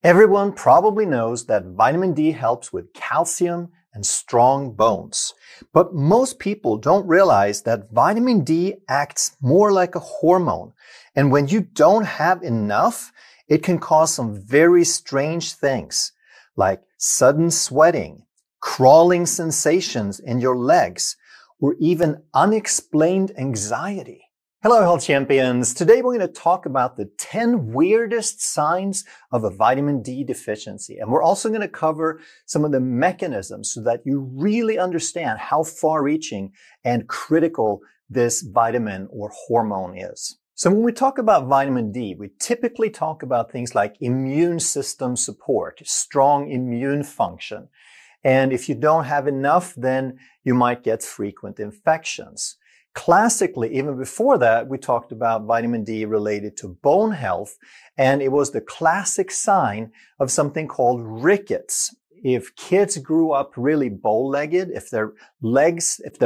Everyone probably knows that vitamin D helps with calcium and strong bones. But most people don't realize that vitamin D acts more like a hormone. And when you don't have enough, it can cause some very strange things like sudden sweating, crawling sensations in your legs, or even unexplained anxiety. Hello, health champions. Today we're going to talk about the 10 weirdest signs of a vitamin D deficiency. And we're also going to cover some of the mechanisms so that you really understand how far-reaching and critical this vitamin or hormone is. So when we talk about vitamin D, we typically talk about things like immune system support, strong immune function. And if you don't have enough, then you might get frequent infections. Classically, even before that, we talked about vitamin D related to bone health, and it was the classic sign of something called rickets. If kids grew up really bow-legged, if their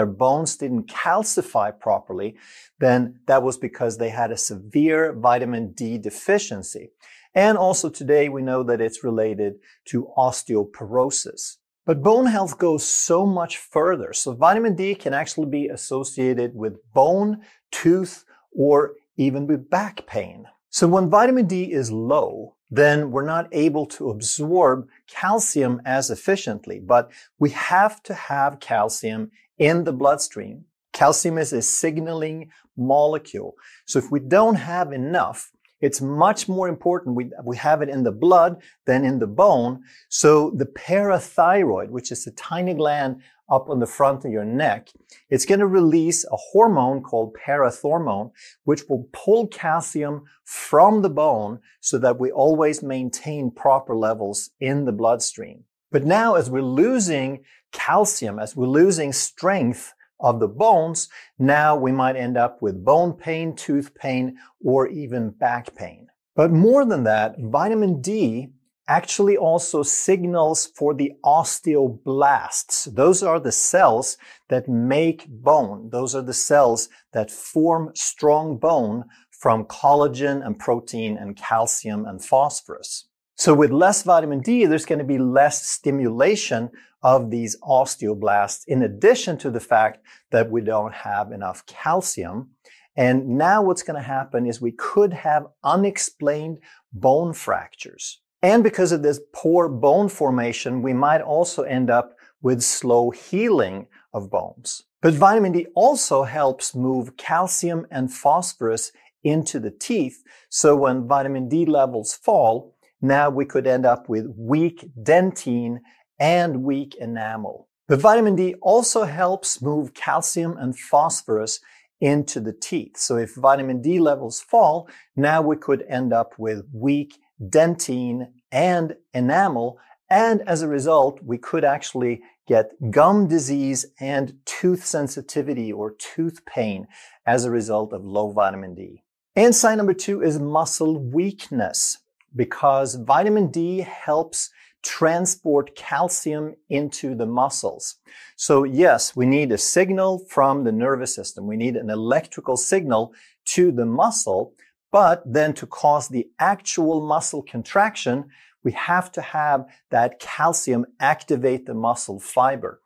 bones didn't calcify properly, then that was because they had a severe vitamin D deficiency. And also today we know that it's related to osteoporosis. But bone health goes so much further. So vitamin D can actually be associated with bone, tooth, or even with back pain. So when vitamin D is low, then we're not able to absorb calcium as efficiently. But we have to have calcium in the bloodstream. Calcium is a signaling molecule. So if we don't have enough, it's much more important we have it in the blood than in the bone. So the parathyroid, which is a tiny gland up on the front of your neck, it's going to release a hormone called parathormone, which will pull calcium from the bone so that we always maintain proper levels in the bloodstream. But now as we're losing calcium, as we're losing strength of the bones, now we might end up with bone pain, tooth pain, or even back pain. But more than that, vitamin D actually also signals for the osteoblasts. Those are the cells that make bone. Those are the cells that form strong bone from collagen and protein and calcium and phosphorus. So with less vitamin D, there's going to be less stimulation of these osteoblasts, in addition to the fact that we don't have enough calcium. And now what's going to happen is we could have unexplained bone fractures. And because of this poor bone formation, we might also end up with slow healing of bones. But vitamin D also helps move calcium and phosphorus into the teeth. So when vitamin D levels fall, now we could end up with weak dentine and weak enamel. But vitamin D also helps move calcium and phosphorus into the teeth. So if vitamin D levels fall, now we could end up with weak dentine and enamel. And as a result, we could actually get gum disease and tooth sensitivity or tooth pain as a result of low vitamin D. And sign number 2 is muscle weakness, because vitamin D helps transport calcium into the muscles. So yes, we need a signal from the nervous system. We need an electrical signal to the muscle, but then to cause the actual muscle contraction, we have to have that calcium activate the muscle fiber.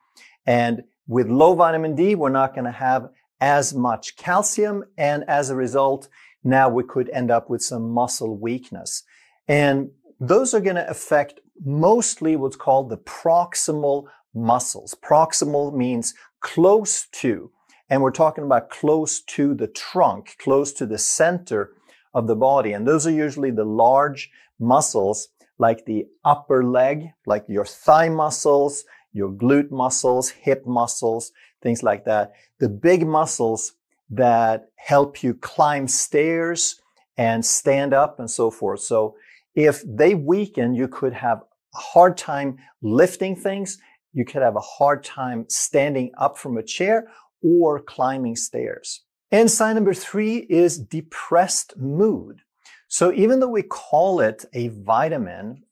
And with low vitamin D, we're not going to have as much calcium, and as a result, now we could end up with some muscle weakness. And those are going to affect mostly what's called the proximal muscles. Proximal means close to, and we're talking about close to the trunk, close to the center of the body. And those are usually the large muscles like the upper leg, like your thigh muscles, your glute muscles, hip muscles, things like that. The big muscles that help you climb stairs and stand up and so forth. So if they weaken, you could have a hard time lifting things. You could have a hard time standing up from a chair or climbing stairs. And sign number 3 is depressed mood. So even though we call it a vitamin,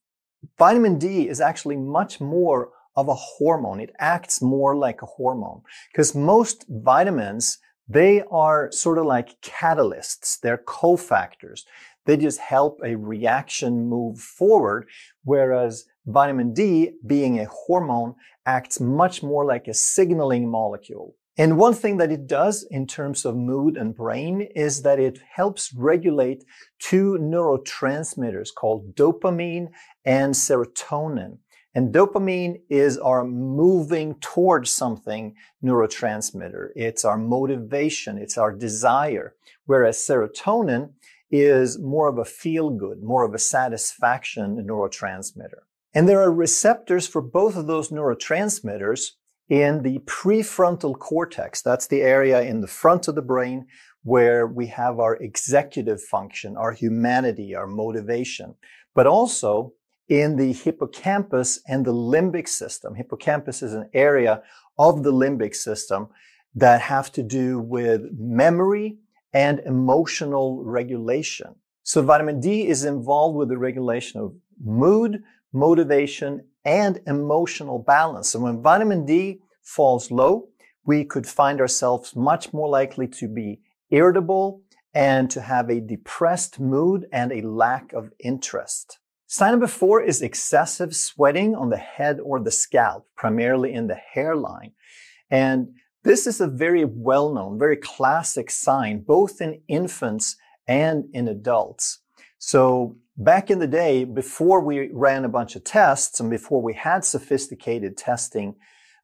vitamin D is actually much more of a hormone. It acts more like a hormone because most vitamins, they are sort of like catalysts. They're cofactors. They just help a reaction move forward, whereas vitamin D, being a hormone, acts much more like a signaling molecule. And one thing that it does in terms of mood and brain is that it helps regulate two neurotransmitters called dopamine and serotonin. And dopamine is our moving towards something neurotransmitter. It's our motivation. It's our desire. Whereas serotonin is more of a feel-good, more of a satisfaction neurotransmitter. And there are receptors for both of those neurotransmitters in the prefrontal cortex. That's the area in the front of the brain where we have our executive function, our humanity, our motivation, but also in the hippocampus and the limbic system. Hippocampus is an area of the limbic system that have to do with memory and emotional regulation. So vitamin D is involved with the regulation of mood, motivation, and emotional balance. So when vitamin D falls low, we could find ourselves much more likely to be irritable and to have a depressed mood and a lack of interest. Sign number 4 is excessive sweating on the head or the scalp, primarily in the hairline. And this is a very well-known, very classic sign, both in infants and in adults. So back in the day, before we ran a bunch of tests and before we had sophisticated testing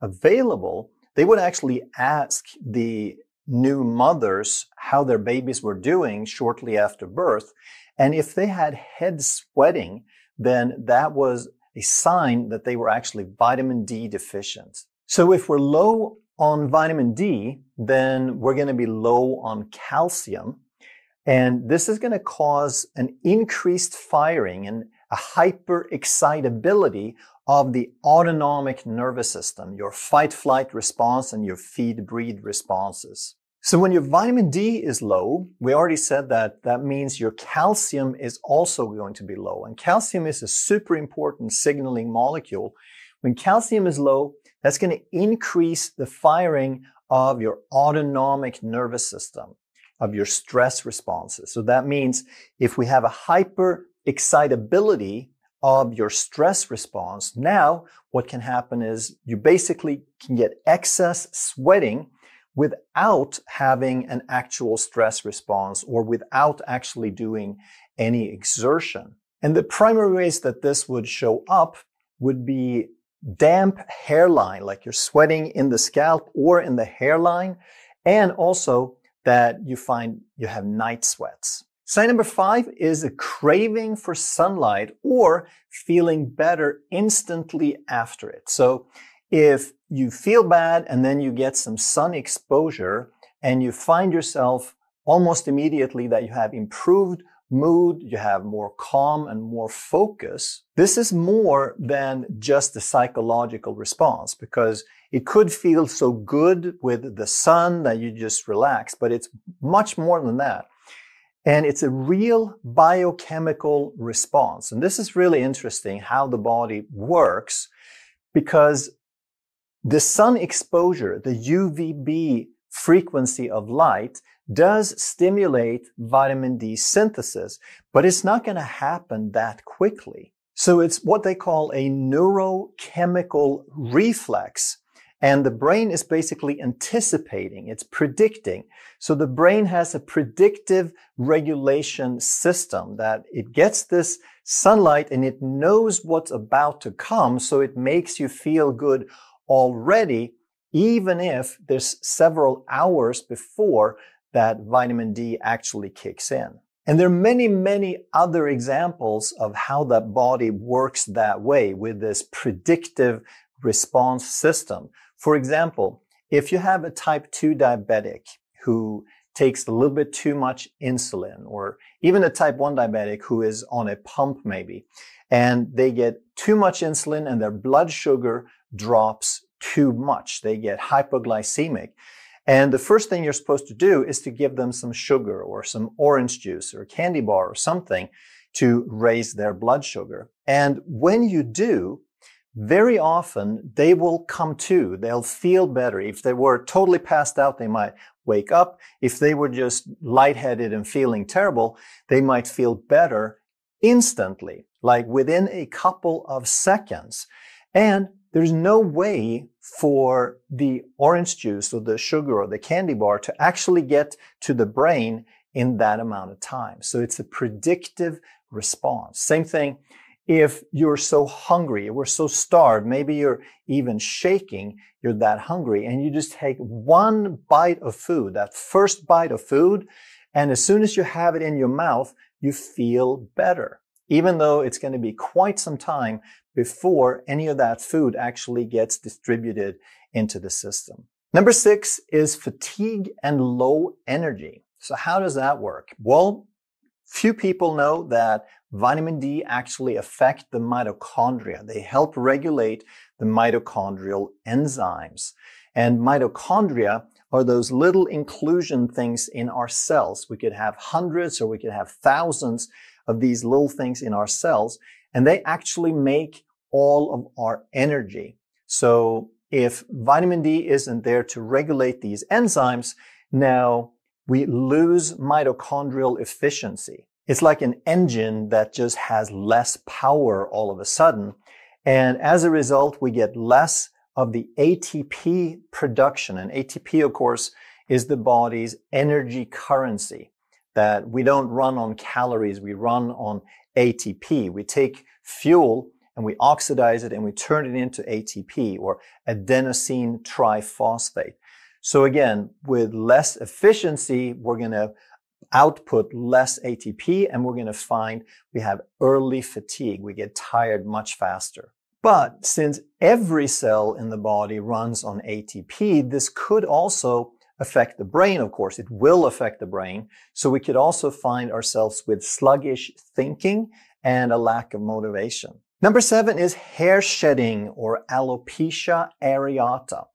available, they would actually ask the new mothers how their babies were doing shortly after birth. And if they had head sweating, then that was a sign that they were actually vitamin D deficient. So if we're low on vitamin D, then we're going to be low on calcium. And this is going to cause an increased firing and a hyper-excitability of the autonomic nervous system, your fight-flight response and your feed-breed responses. So when your vitamin D is low, we already said that that means your calcium is also going to be low. And calcium is a super important signaling molecule. When calcium is low, that's going to increase the firing of your autonomic nervous system, of your stress responses. So that means if we have a hyper-excitability of your stress response, now what can happen is you basically can get excess sweating without having an actual stress response or without actually doing any exertion. And the primary ways that this would show up would be damp hairline, like you're sweating in the scalp or in the hairline, and also that you find you have night sweats. Sign number 5 is a craving for sunlight or feeling better instantly after it. So if you feel bad and then you get some sun exposure and you find yourself almost immediately that you have improved mood, you have more calm and more focus, this is more than just a psychological response because it could feel so good with the sun that you just relax, but it's much more than that. And it's a real biochemical response. And this is really interesting how the body works because the sun exposure, the UVB frequency of light, does stimulate vitamin D synthesis, but it's not going to happen that quickly. So it's what they call a neurochemical reflex. And the brain is basically anticipating, it's predicting. So the brain has a predictive regulation system that it gets this sunlight and it knows what's about to come. So it makes you feel good already, even if there's several hours before that vitamin D actually kicks in. And there are many, many other examples of how that body works that way with this predictive response system. For example, if you have a type 2 diabetic who takes a little bit too much insulin, or even a type 1 diabetic who is on a pump maybe, and they get too much insulin and their blood sugar drops too much, they get hypoglycemic. And the first thing you're supposed to do is to give them some sugar or some orange juice or a candy bar or something to raise their blood sugar. And when you do, very often they will come to. They'll feel better. If they were totally passed out, they might wake up. If they were just lightheaded and feeling terrible, they might feel better instantly, like within a couple of seconds. And there's no way for the orange juice or the sugar or the candy bar to actually get to the brain in that amount of time. So it's a predictive response. Same thing if you're so hungry, we're so starved, maybe you're even shaking, you're that hungry, and you just take one bite of food, that first bite of food, and as soon as you have it in your mouth, you feel better, even though it's going to be quite some time before any of that food actually gets distributed into the system. Number 6 is fatigue and low energy. So how does that work? Well, few people know that vitamin D actually affect the mitochondria. They help regulate the mitochondrial enzymes. And mitochondria are those little inclusion things in our cells. We could have hundreds or we could have thousands of these little things in our cells, and they actually make all of our energy. So if vitamin D isn't there to regulate these enzymes, now we lose mitochondrial efficiency. It's like an engine that just has less power all of a sudden. And as a result, we get less of the ATP production. And ATP, of course, is the body's energy currency, that we don't run on calories, we run on ATP. We take fuel and we oxidize it and we turn it into ATP, or adenosine triphosphate. So again, with less efficiency, we're going to output less ATP, and we're going to find we have early fatigue. We get tired much faster. But since every cell in the body runs on ATP, this could also affect the brain, of course. It will affect the brain. So we could also find ourselves with sluggish thinking and a lack of motivation. Number 7 is hair shedding, or alopecia areata.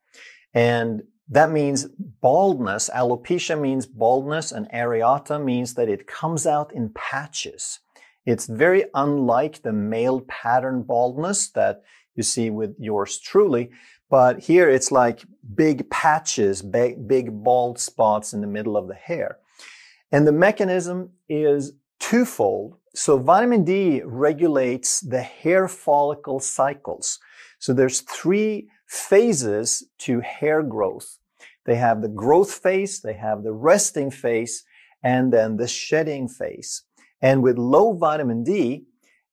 And that means baldness. Alopecia means baldness, and areata means that it comes out in patches. It's very unlike the male pattern baldness that you see with yours truly, but here it's like big patches, big bald spots in the middle of the hair. And the mechanism is twofold. So vitamin D regulates the hair follicle cycles. So there's 3 phases to hair growth. They have the growth phase, they have the resting phase, and then the shedding phase. And with low vitamin D,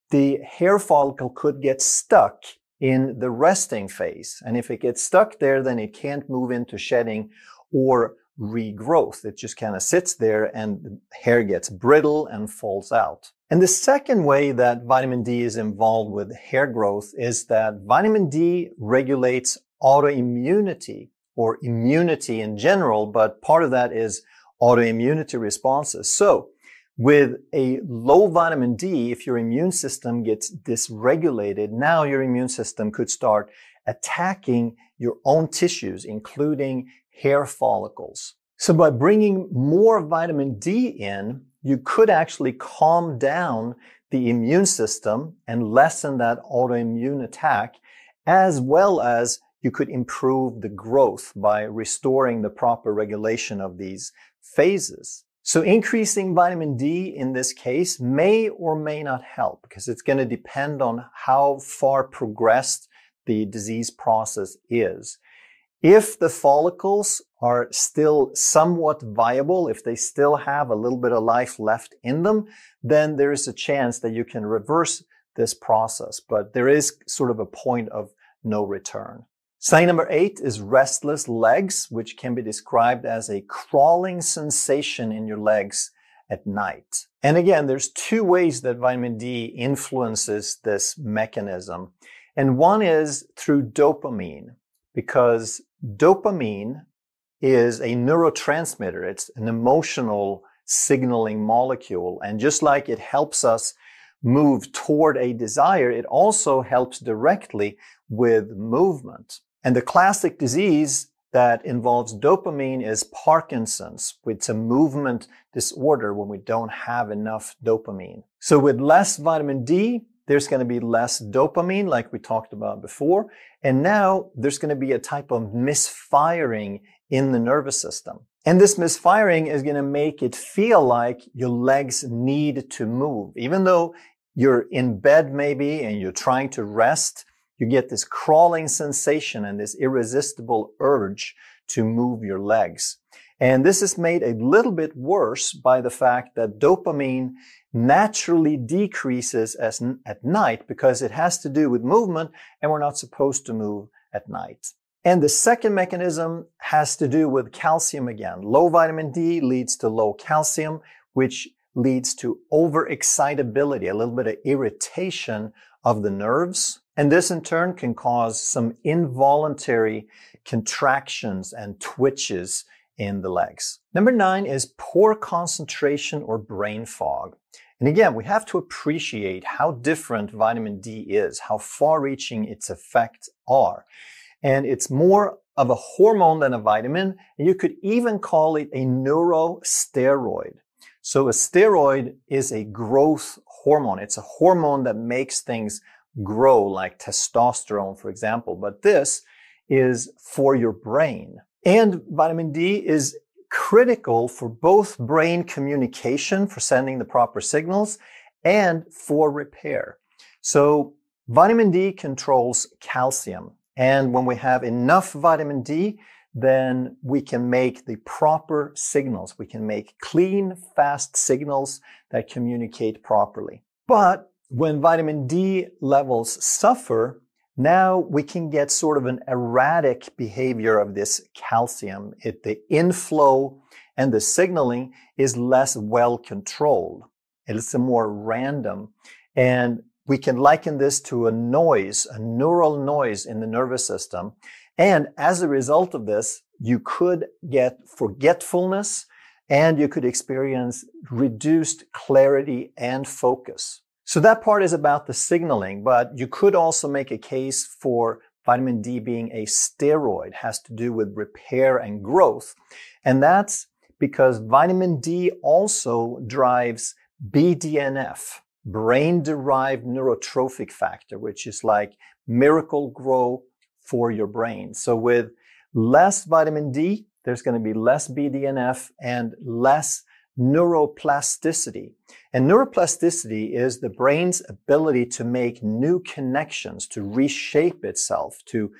the hair follicle could get stuck in the resting phase. And if it gets stuck there, then it can't move into shedding or regrowth. It just kind of sits there and the hair gets brittle and falls out. And the second way that vitamin D is involved with hair growth is that vitamin D regulates autoimmunity, or immunity in general, but part of that is autoimmunity responses. So with a low vitamin D, if your immune system gets dysregulated, now your immune system could start attacking your own tissues, including hair follicles. So by bringing more vitamin D in, you could actually calm down the immune system and lessen that autoimmune attack, as well as you could improve the growth by restoring the proper regulation of these phases. So increasing vitamin D in this case may or may not help, because it's going to depend on how far progressed the disease process is. If the follicles are still somewhat viable, if they still have a little bit of life left in them, then there is a chance that you can reverse this process. But there is sort of a point of no return. Sign number 8 is restless legs, which can be described as a crawling sensation in your legs at night. And again, there's 2 ways that vitamin D influences this mechanism. And one is through dopamine, because dopamine is a neurotransmitter. It's an emotional signaling molecule. And just like it helps us move toward a desire, it also helps directly with movement. And the classic disease that involves dopamine is Parkinson's, which is a movement disorder when we don't have enough dopamine. So with less vitamin D, there's going to be less dopamine, like we talked about before. And now there's going to be a type of misfiring in the nervous system. And this misfiring is going to make it feel like your legs need to move. Even though you're in bed maybe and you're trying to rest, you get this crawling sensation and this irresistible urge to move your legs. And this is made a little bit worse by the fact that dopamine naturally decreases at night because it has to do with movement, and we're not supposed to move at night. And the second mechanism has to do with calcium again. Low vitamin D leads to low calcium, which leads to overexcitability, a little bit of irritation of the nerves. And this in turn can cause some involuntary contractions and twitches in the legs. Number 9 is poor concentration or brain fog. And again, we have to appreciate how different vitamin D is, how far-reaching its effects are. And it's more of a hormone than a vitamin. And you could even call it a neurosteroid. So a steroid is a growth hormone. It's a hormone that makes things grow, like testosterone, for example. But this is for your brain. And vitamin D is critical for both brain communication, for sending the proper signals, and for repair. So vitamin D controls calcium. And when we have enough vitamin D, then we can make the proper signals. We can make clean, fast signals that communicate properly. But when vitamin D levels suffer, now we can get sort of an erratic behavior of this calcium. The inflow and the signaling is less well controlled. It's more random. And we can liken this to a noise, a neural noise in the nervous system. And as a result of this, you could get forgetfulness and you could experience reduced clarity and focus. So that part is about the signaling, but you could also make a case for vitamin D being a steroid. It has to do with repair and growth. And that's because vitamin D also drives BDNF, brain-derived neurotrophic factor, which is like miracle grow for your brain. So with less vitamin D, there's going to be less BDNF and less neuroplasticity. And neuroplasticity is the brain's ability to make new connections, to reshape itself, to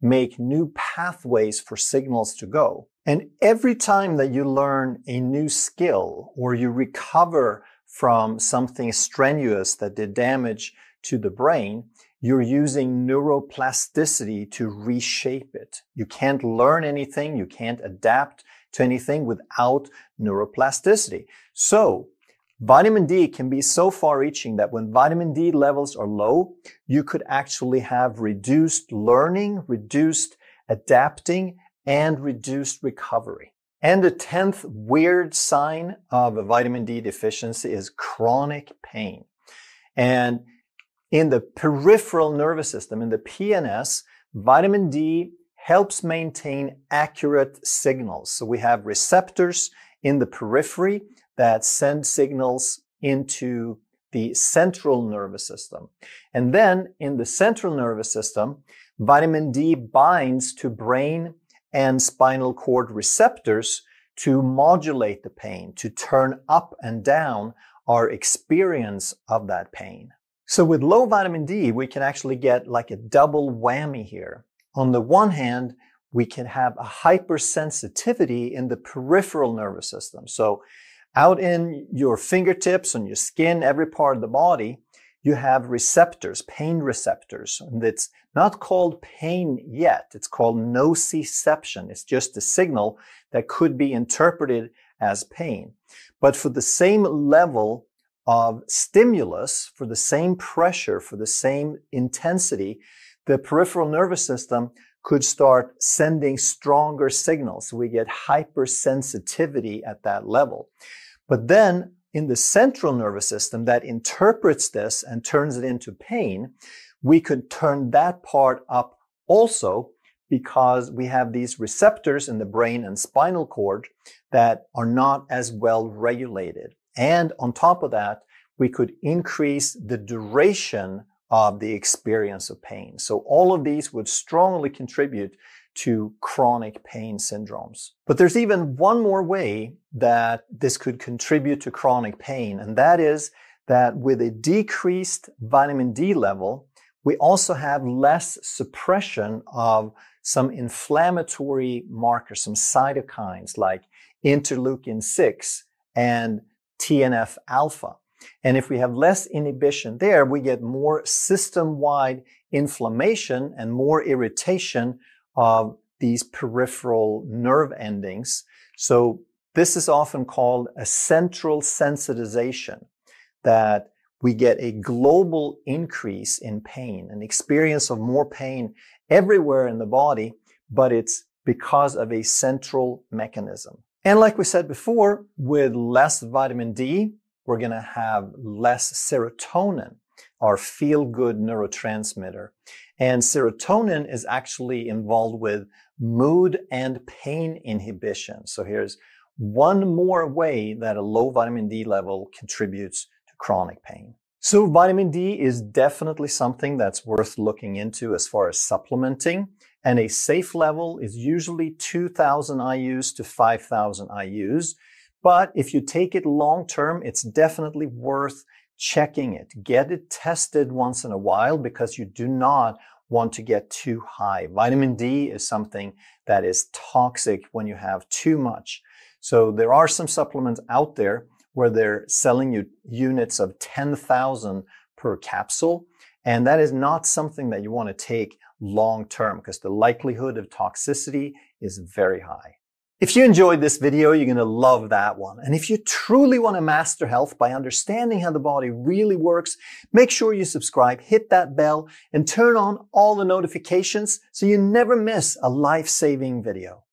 make new pathways for signals to go. And every time that you learn a new skill or you recover from something strenuous that did damage to the brain, you're using neuroplasticity to reshape it. You can't learn anything, you can't adapt to anything without neuroplasticity. So vitamin D can be so far-reaching that when vitamin D levels are low, you could actually have reduced learning, reduced adapting, and reduced recovery. And the 10th weird sign of a vitamin D deficiency is chronic pain. And in the peripheral nervous system, in the PNS, vitamin D helps maintain accurate signals. So we have receptors in the periphery that send signals into the central nervous system. And then in the central nervous system, vitamin D binds to brain and spinal cord receptors to modulate the pain, to turn up and down our experience of that pain. So with low vitamin D, we can actually get like a double whammy here. On the one hand, we can have a hypersensitivity in the peripheral nervous system. So out in your fingertips, on your skin, every part of the body, you have receptors, pain receptors. And it's not called pain yet. It's called nociception. It's just a signal that could be interpreted as pain. But for the same level of stimulus, for the same pressure, for the same intensity, the peripheral nervous system could start sending stronger signals. So we get hypersensitivity at that level. But then in the central nervous system that interprets this and turns it into pain, we could turn that part up also because we have these receptors in the brain and spinal cord that are not as well regulated. And on top of that, we could increase the duration of the experience of pain. So all of these would strongly contribute to chronic pain syndromes. But there's even one more way that this could contribute to chronic pain, and that is that with a decreased vitamin D level, we also have less suppression of some inflammatory markers, some cytokines like interleukin-6 and TNF-alpha. And if we have less inhibition there, we get more system-wide inflammation and more irritation of these peripheral nerve endings. So this is often called a central sensitization, that we get a global increase in pain, an experience of more pain everywhere in the body, but it's because of a central mechanism. And like we said before, with less vitamin D, we're going to have less serotonin, our feel-good neurotransmitter. And serotonin is actually involved with mood and pain inhibition. So here's one more way that a low vitamin D level contributes to chronic pain. So vitamin D is definitely something that's worth looking into as far as supplementing. And a safe level is usually 2,000 IUs to 5,000 IUs. But if you take it long term, it's definitely worth checking it. Get it tested once in a while because you do not want to get too high. Vitamin D is something that is toxic when you have too much. So there are some supplements out there where they're selling you units of 10,000 per capsule. And that is not something that you want to take long term because the likelihood of toxicity is very high. If you enjoyed this video, you're going to love that one. And if you truly want to master health by understanding how the body really works, make sure you subscribe, hit that bell, and turn on all the notifications so you never miss a life-saving video.